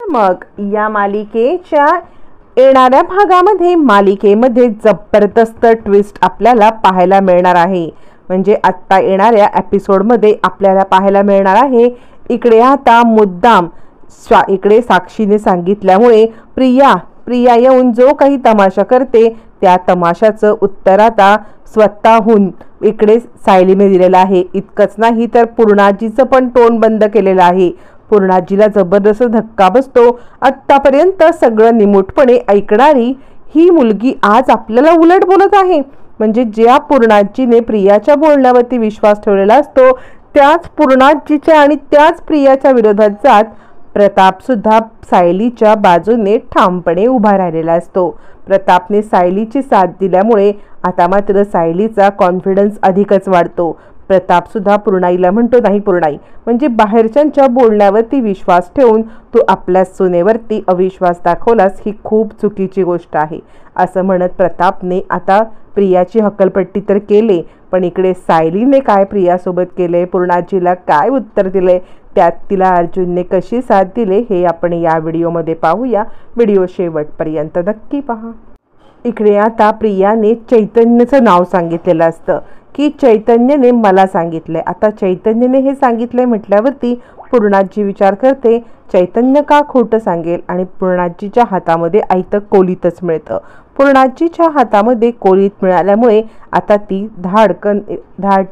मग या मालिकेच्या येणाऱ्या भागामध्ये मालिकेमध्ये जबरदस्त ट्विस्ट आपल्याला पाहायला मिळणार आहे। म्हणजे आता येणाऱ्या एपिसोडमध्ये आपल्याला पाहायला मिळणार आहे इकडे आता मुद्दाम इकडे साक्षीने सांगितल्यामुळे प्रिया येऊन जो काही तमाशा करते त्या तमाशाचं उत्तर आता स्वतःहून इकडे सायलीने दिलेलं आहे। इतकंच नाही तर पूर्णाजीचं पण तोंड बंद केलेलं आहे। पूर्णाजीला जबरदस्त धक्का बसतो। आत्तापर्यंत सगळं निमूटपणे ऐकणारी ही मुलगी आज आपल्याला उलट बोलत आहे। म्हणजे ज्या पूर्णाजीने प्रियाच्या बोलण्यावरती विश्वास ठेवलेला असतो त्याच पूर्णाजीच्या आणि त्याच प्रियाच्या विरोधात जात प्रताप सुद्धा सायलीच्या बाजूने ठामपणे उभा राहिलेला असतो। प्रतापने सायलीची साथ दिल्यामुळे आता मात्र सायलीचा कॉन्फिडन्स अधिकच वाढतो। प्रताप सुद्धा पूर्णाईला म्हणतो, नाही पूर्णाई, म्हणजे बाहेरच्यांच्या बोलण्यावरती विश्वास ठेवून तू आपल्या सुनेवरती अविश्वास दाखवलास ही खूप चुकीची गोष्ट आहे असं म्हणत प्रतापने आता प्रियाची हकलपट्टी तर केले, पण इकडे सायलीने काय प्रियासोबत केले, पूर्णाजीला काय उत्तर दिले, त्यात तिला अर्जुनने कशी साथ दिले हे आपण या व्हिडिओमध्ये पाहूया। व्हिडिओ शेवटपर्यंत नक्की पहा। इकडे आता प्रियाने चैतन्यचं नाव सांगितलेलं असतं की चैतन्यने मला सांगितलंय। आता चैतन्यने हे सांगितलंय म्हटल्यावरती पूर्णाजी विचार करते चैतन्य का खोटं सांगेल, आणि पूर्णाजीच्या हातामध्ये आयतं कोलीतच मिळतं। पूर्णाजीच्या हातामध्ये कोलीत मिळाल्यामुळे आता ती धाड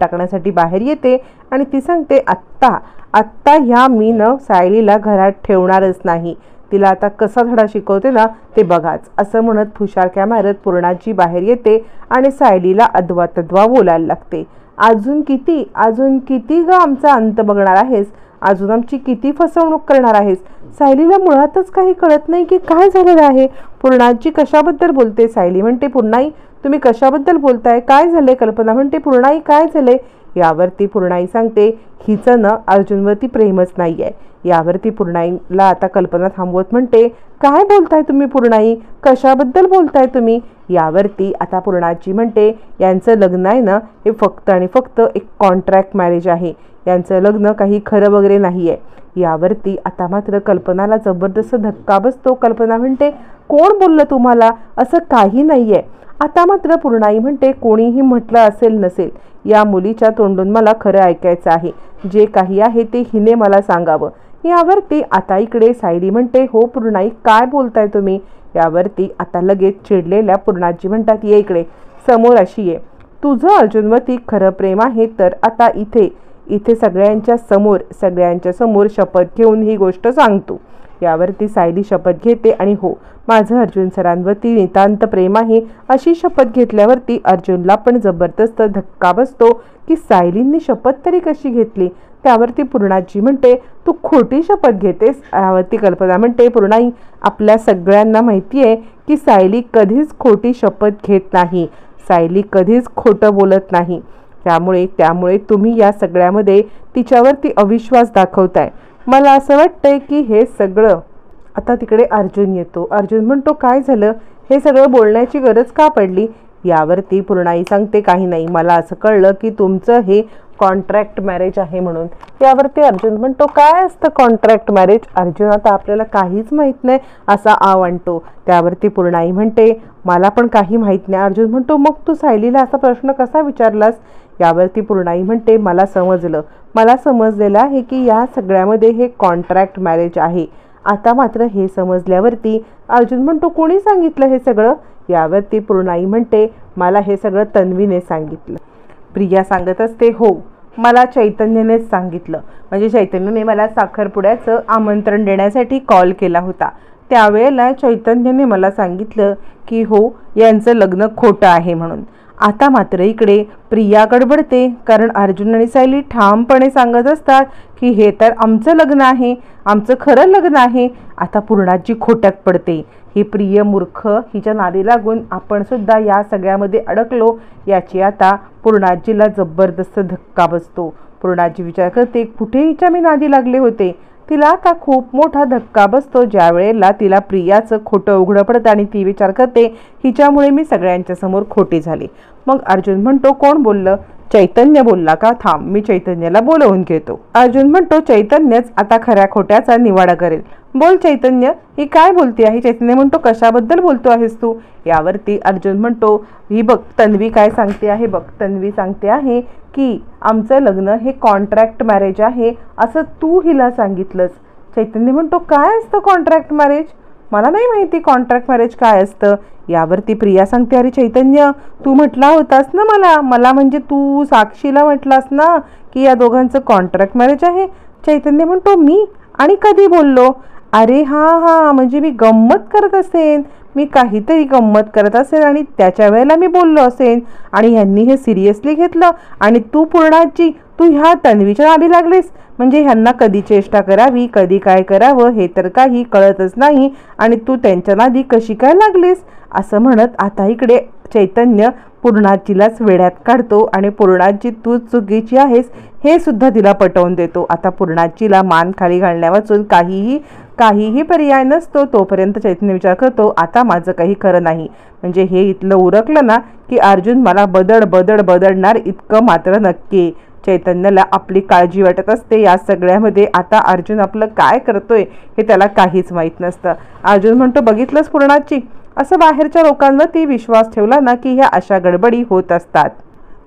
टाकण्यासाठी बाहेर येते आणि ती सांगते आत्ता ह्या मी सायलीला घरात ठेवणारच नाही, तिला आता कसा धडा शिकवते ना ते बघाच असं म्हणत फुशारक्या मारत पूर्णाजी बाहेर येते आणि सायलीला अद्वा तद्वा बोलायला लागते। अजून किती ग आमचा अंत बघणार आहेस, अजून आमची किती फसवणूक करणार आहेस। सायलीला मुळातच काही कळत नाही की काय झालेलं आहे। पूर्णाजी कशाबद्दल बोलते, सायली म्हणते पूर्णाई तुम्ही कशाबद्दल बोलताय, काय झाले, कल्पना म्हणते पूर्णाई काय झाले। यावरती पूर्णाई सांगते हिचं ना अर्जुनवरती प्रेमच नाहीये। यावरती पूर्णाईला आता कल्पना थांबवत म्हणते काय बोलताय तुम्ही पूर्णाई, कशाबद्दल बोलताय तुम्ही। यावरती आता पूर्णाजी म्हणते यांचं लग्न आहे ना हे फक्त आणि फक्त एक कॉन्ट्रॅक्ट मॅरेज आहे, यांचं लग्न काही खरं वगैरे नाहीये। यावरती आता मात्र कल्पनाला जबरदस्त धक्का बसतो। कल्पना म्हणते कोण बोललं तुम्हाला, असं काही नाहीये। आता मात्र पूर्णाई म्हणते कोणीही म्हटलं असेल नसेल, या मुलीच्या तोंडून मला खरं ऐकायचं आहे, जे काही आहे ते हिने मला सांगावं। यावरती आता इकडे सायली म्हणते हो पूर्णाई काय बोलताय तुम्ही। यावरती आता लगेच चिडलेल्या पूर्णाजी म्हणतात ये इकडे समोर अशी ये, तुझं अर्जुनवरती खरं प्रेम आहे तर आता इथे सगळ्यांच्या समोर शपथ घेऊन ही गोष्ट सांगतो। यावरती सायली शपथ घेते आणि हो माझं अर्जुन सरांवरती नितांत प्रेम आहे अशी शपथ घेतल्यावरती अर्जुनला पण जबरदस्त धक्का बसतो की सायलींनी शपथ तरी कशी घेतली। त्यावरती पूर्णाजी म्हणते तू खोटी शपथ घेतेस। यावरती कल्पना म्हणते पूर्णाई आपल्या सगळ्यांना माहिती आहे की सायली कधीच खोटी शपथ घेत नाही, सायली कधीच खोटं बोलत नाही, त्यामुळे तुम्ही या सगळ्यामध्ये तिच्यावरती अविश्वास दाखवताय। मला असं वाटतंय की हे सगळं आता तिकडे अर्जुन येतो। अर्जुन म्हणतो काय झालं, हे सगळं बोलण्याची गरज का पडली। यावरती पूर्णाई सांगते काही नाही, मला असं कळलं की तुमचं हे कॉन्ट्रॅक्ट मॅरेज आहे म्हणून। यावरती अर्जुन म्हणतो काय असतं कॉन्ट्रॅक्ट मॅरेज, अर्जुन आता आपल्याला काहीच माहीत नाही असा आव आणतो। त्यावरती पूर्णाई म्हणते मला पण काही माहीत नाही। अर्जुन म्हणतो मग तू सायलीला असा प्रश्न कसा विचारलास। यावरती पूर्णाई म्हणते मला समजलेलं आहे की या सगळ्यामध्ये हे कॉन्ट्रॅक्ट मॅरेज आहे। आता मात्र हे समजल्यावरती अर्जुन म्हणतो कोणी सांगितलं हे सगळं। यावरती पूर्णाई म्हणते मला हे सगळं तन्वीने सांगितलं। प्रिया सांगत असते हो मला चैतन्यनेच सांगितलं, म्हणजे चैतन्यने मला साखरपुड्याचं आमंत्रण देण्यासाठी कॉल केला होता, त्यावेळेला चैतन्यने मला सांगितलं की हो यांचं लग्न खोटं आहे म्हणून। आता मात्र इकडे प्रिया गडबडते कारण अर्जुन आणि सायली ठामपणे सांगत असतात की हे तर आमचं लग्न आहे, आमचं खरं लग्न आहे। आता पूर्णाजी खोट्यात पडते, ही प्रिय मूर्ख हिच्या नादी लागून आपण सुद्धा या सगळ्यामध्ये अडकलो याची आता पूर्णाजीला जबरदस्त धक्का बसतो। पूर्णाजी विचार करते कुठे हिच्या मी नादी लागले होते। तिला आता खूप मोठा धक्का बसतो ज्या वेळेला तिला प्रियाचं खोटं उघडं पडतं आणि ती विचार करते हिच्यामुळे मी सगळ्यांच्या समोर खोटी झाली. मग अर्जुन म्हणतो कोण बोललं? चैतन्य बोलला का? थांब, मी चैतन्याला बोलवून घेतो. अर्जुन म्हणतो चैतन्यच आता खऱ्या खोट्याचा निवाडा करेल. बोल चैतन्य, ही काय बोलती आहे? चैतन्य म्हणतो कशाबद्दल बोलतो आहेस तू? यावरती अर्जुन म्हणतो ही बघ तन्वी काय सांगते आहे बघ. तन्वी सांगते आहे की आमचं लग्न हे कॉन्ट्रॅक्ट मॅरेज आहे असं तू हिला सांगितलंस. चैतन्य म्हणतो काय असतं कॉन्ट्रॅक्ट मॅरेज? मला नाही माहिती कॉन्ट्रॅक्ट मॅरेज काय असतं. यावरती प्रिया सांगते अरे चैतन्य, तू म्हटला होतास ना मला म्हणजे तू साक्षीला म्हटलास ना की या दोघांचं कॉन्ट्रॅक्ट मॅरेज आहे. चैतन्य म्हणतो मी आणि कधी बोललो? अरे हां म्हणजे मी गंमत करत असेन, मी काहीतरी गंमत करत असेन आणि त्याच्या वेळेला मी बोललो असेन आणि ह्यांनी हे सिरियसली घेतलं आणि तू पूर्णाची तू ह्या तन्वीच्या नादी लागलीस. म्हणजे ह्यांना कधी चेष्टा करावी कधी काय करावं हे तर काही कळतच नाही आणि तू त्यांच्या नादी कशी काय लागलीस असं म्हणत आता इकडे चैतन्य पूर्णाचीलाच वेड्यात काढतो आणि पूर्णाची तू चुकीची आहेस हे सुद्धा तिला पटवून देतो. आता पूर्णाचीला मान खाली घालण्यावाचून काहीही पर्याय नसतो. तोपर्यंत चैतन्य विचार करतो आता माझं काही खरं नाही. म्हणजे हे इथलं उरकलं ना की अर्जुन मला बदडणार इतकं मात्र नक्की. चैतन्याला आपली काळजी वाटत असते या सगळ्यामध्ये. आता अर्जुन आपलं काय करतोय हे त्याला काहीच माहीत नसतं. अर्जुन म्हणतो बघितलंस पूर्णाची, असं बाहेरच्या लोकांवरती विश्वास ठेवला ना की ह्या अशा गडबडी होत असतात.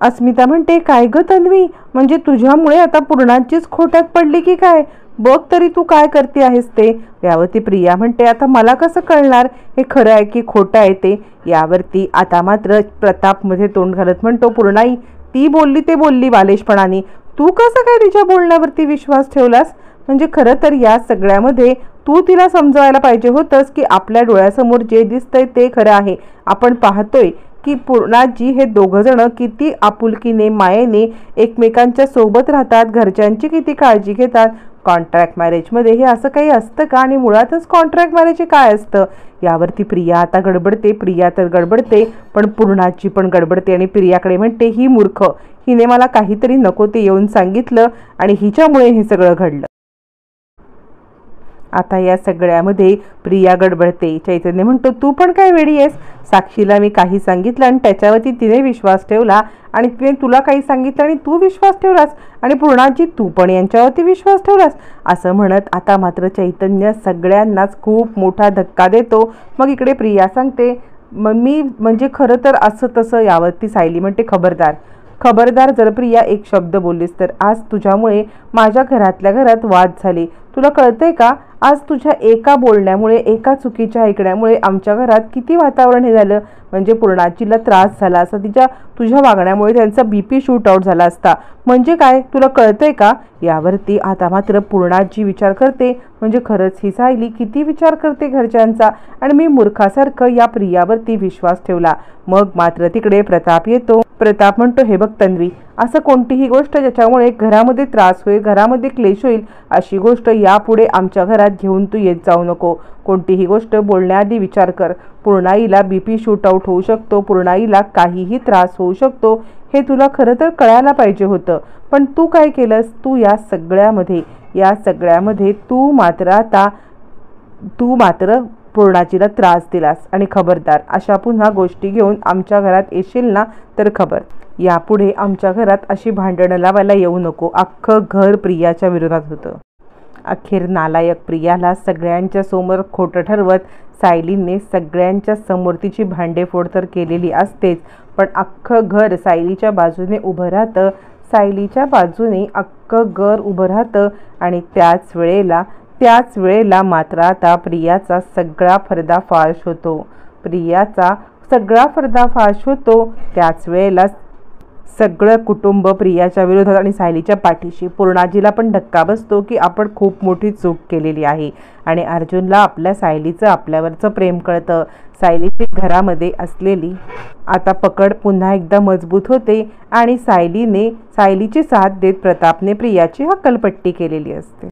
अस्मिता म्हणते काय ग तन्वी, म्हणजे तुझ्यामुळे आता पूर्णाचीच खोट्यात पडली की काय? बघ तरी तू काय करते आहेस ते. यावरती प्रिया म्हणते आता मला कसं कळणार हे खरं आहे की खोटं आहे ते. यावरती आता मात्र प्रताप मध्ये तोंड घालत म्हणतो पूर्णाई ती बोलली ते बोलली बालिशपणाने, तू कसं काय तिच्या बोलण्यावरती विश्वास ठेवलास? म्हणजे खरं तर या सगळ्यामध्ये तू तिला समजावायला पाहिजे होतंस की आपल्या डोळ्यासमोर जे दिसतंय ते खरं आहे. आपण पाहतोय की पूर्णाजी हे दोघं जण किती आपुलकीने मायेने एकमेकांच्या सोबत राहतात, घरच्यांची किती काळजी घेतात. कॉन्ट्रॅक्ट मॅरेजमध्ये हे असं काही असतं का? आणि मुळातच कॉन्ट्रॅक्ट मॅरेज काय असतं? यावरती प्रिया आता गडबडते. प्रिया तर गडबडते पण पूर्णाची पण गडबडते आणि प्रियाकडे म्हणते ही मूर्ख, हिने मला काहीतरी नको ते येऊन सांगितलं आणि हिच्यामुळे हे सगळं घडलं. आता या सगळ्यामध्ये प्रिया गडबडते. चैतन्य म्हणतो तू पण काय वेडी आहेस? साक्षीला मी काही सांगितलं आणि त्याच्यावरती तिने विश्वास ठेवला आणि तिने तुला काही सांगितलं आणि तू विश्वास ठेवलास आणि पूर्णाची तू पण यांच्यावरती विश्वास ठेवलास असं म्हणत आता मात्र चैतन्य सगळ्यांनाच खूप मोठा धक्का देतो. मग इकडे प्रिया सांगते मी म्हणजे खरं तर असं तसं. यावरती सायली म्हणते खबरदार जर प्रिया एक शब्द बोललीस तर आज तुझ्यामुळे माझ्या घरातल्या घरात वाद झाले. तुला कळतंय का? आज तुझ्या एका बोलण्यामुळे एका चुकीच्या ऐकण्यामुळे आमच्या घरात किती वातावरण हे झालं. म्हणजे पूर्णाचीला त्रास झाला असता, तुझ्या वागण्यामुळे त्यांचा BP शूट आउट झाला असता. म्हणजे काय तुला कळतंय का? यावरती आता मात्र पूर्णाची विचार करते म्हणजे खरंच ही सायली किती विचार करते घरच्यांचा आणि मी मूर्खासारखं या प्रियावरती विश्वास ठेवला. मग मात्र तिकडे प्रताप येतो. प्रताप म्हणतो हे बघ तन्वी, असं कोणतीही गोष्ट ज्याच्यामुळे घरामध्ये त्रास होईल घरामध्ये क्लेश होईल अशी गोष्ट यापुढे आमच्या घरात घेऊन तू येत जाऊ नको. कोणतीही गोष्ट बोलण्याआधी विचार कर. पूर्णाईला BP शूट आउट होऊ शकतो, पूर्णाईला काहीही त्रास होऊ शकतो हे तुला खरं तर कळायला पाहिजे होतं. पण तू काय केलंस? तू या सगळ्यामध्ये तू मात्र पूर्णाचीला त्रास दिलास आणि खबरदार अशा पुन्हा गोष्टी घेऊन आमच्या घरात येशील ना तर खबर. यापुढे आमच्या घरात अशी भांडणं लावायला येऊ नको. अख्खं घर प्रियाच्या विरोधात होतं. अखेर नालायक प्रियाला सगळ्यांच्या समोर खोटं ठरवत सायलीने सगळ्यांच्या समोर तिची भांडेफोड तर केलेली असतेच पण अख्खं घर सायलीच्या बाजूने उभं राहतं. सायलीच्या बाजूने अख्खं घर उभं राहतं आणि त्याच वेळेला मात्र आता प्रियाचा सगळा पर्दाफाश होतो. त्याच वेळेला सगळं कुटुंब प्रियाच्या विरोधात आणि सायलीच्या पाठीशी. पूर्णाजीला पण धक्का बसतो की आपण खूप मोठी चूक केलेली आहे आणि अर्जुनला आपल्या सायलीचं आपल्यावरचं प्रेम कळतं. सायलीची घरामध्ये असलेली आता पकड पुन्हा एकदा मजबूत होते आणि सायलीची साथ देत प्रतापने प्रियाची हक्कलपट्टी केलेली असते.